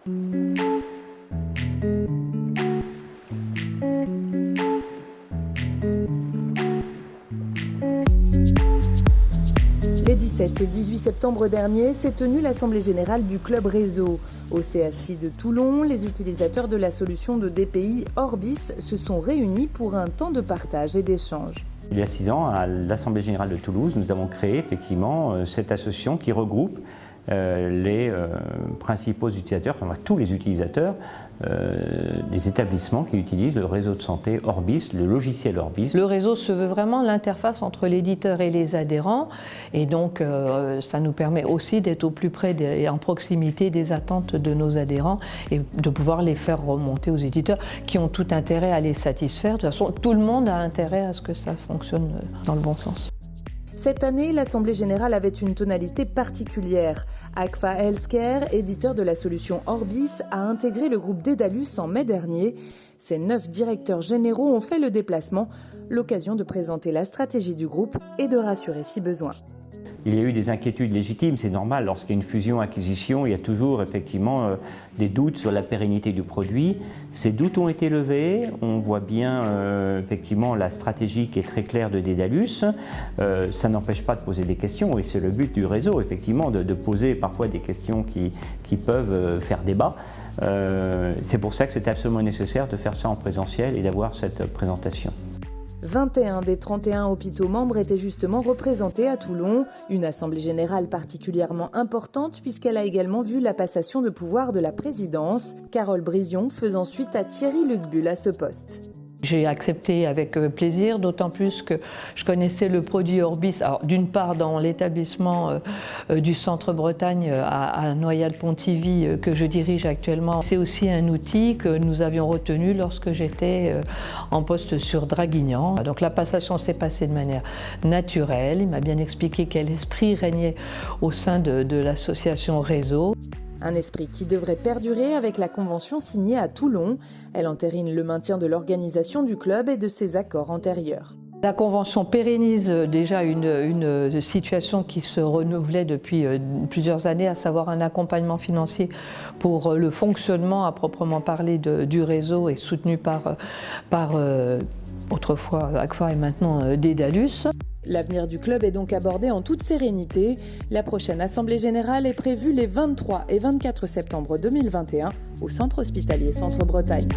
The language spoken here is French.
Les 17 et 18 septembre dernier s'est tenue l'Assemblée générale du Club Réseau. Au CHI de Toulon, les utilisateurs de la solution de DPI Orbis se sont réunis pour un temps de partage et d'échange. Il y a 6 ans, à l'Assemblée générale de Toulouse, nous avons créé effectivement cette association qui regroupe les principaux utilisateurs, enfin tous les utilisateurs des établissements qui utilisent le réseau de santé Orbis, le logiciel Orbis. Le réseau se veut vraiment l'interface entre l'éditeur et les adhérents, et donc ça nous permet aussi d'être au plus près et en proximité des attentes de nos adhérents et de pouvoir les faire remonter aux éditeurs qui ont tout intérêt à les satisfaire. De toute façon, tout le monde a intérêt à ce que ça fonctionne dans le bon sens. Cette année, l'Assemblée générale avait une tonalité particulière. Agfa Healthcare, éditeur de la solution Orbis, a intégré le groupe Dedalus en mai dernier. Ces 9 directeurs généraux ont fait le déplacement, l'occasion de présenter la stratégie du groupe et de rassurer si besoin. Il y a eu des inquiétudes légitimes, c'est normal. Lorsqu'il y a une fusion-acquisition, il y a toujours effectivement des doutes sur la pérennité du produit. Ces doutes ont été levés. On voit bien effectivement la stratégie qui est très claire de Dedalus. Ça n'empêche pas de poser des questions et c'est le but du réseau, effectivement, de poser parfois des questions qui peuvent faire débat. C'est pour ça que c'est absolument nécessaire de faire ça en présentiel et d'avoir cette présentation. 21 des 31 hôpitaux membres étaient justement représentés à Toulon. Une assemblée générale particulièrement importante puisqu'elle a également vu la passation de pouvoir de la présidence. Carole Brision faisant suite à Thierry Lucbull à ce poste. J'ai accepté avec plaisir, d'autant plus que je connaissais le produit Orbis, d'une part dans l'établissement du Centre Bretagne à Noyal-Pontivy que je dirige actuellement. C'est aussi un outil que nous avions retenu lorsque j'étais en poste sur Draguignan. Donc la passation s'est passée de manière naturelle. Il m'a bien expliqué quel esprit régnait au sein de l'association Réseau. Un esprit qui devrait perdurer avec la convention signée à Toulon. Elle entérine le maintien de l'organisation du club et de ses accords antérieurs. La convention pérennise déjà une situation qui se renouvelait depuis plusieurs années, à savoir un accompagnement financier pour le fonctionnement à proprement parler du réseau et soutenu par autrefois Agfa et maintenant Dedalus. L'avenir du club est donc abordé en toute sérénité. La prochaine Assemblée générale est prévue les 23 et 24 septembre 2021 au Centre hospitalier Centre Bretagne.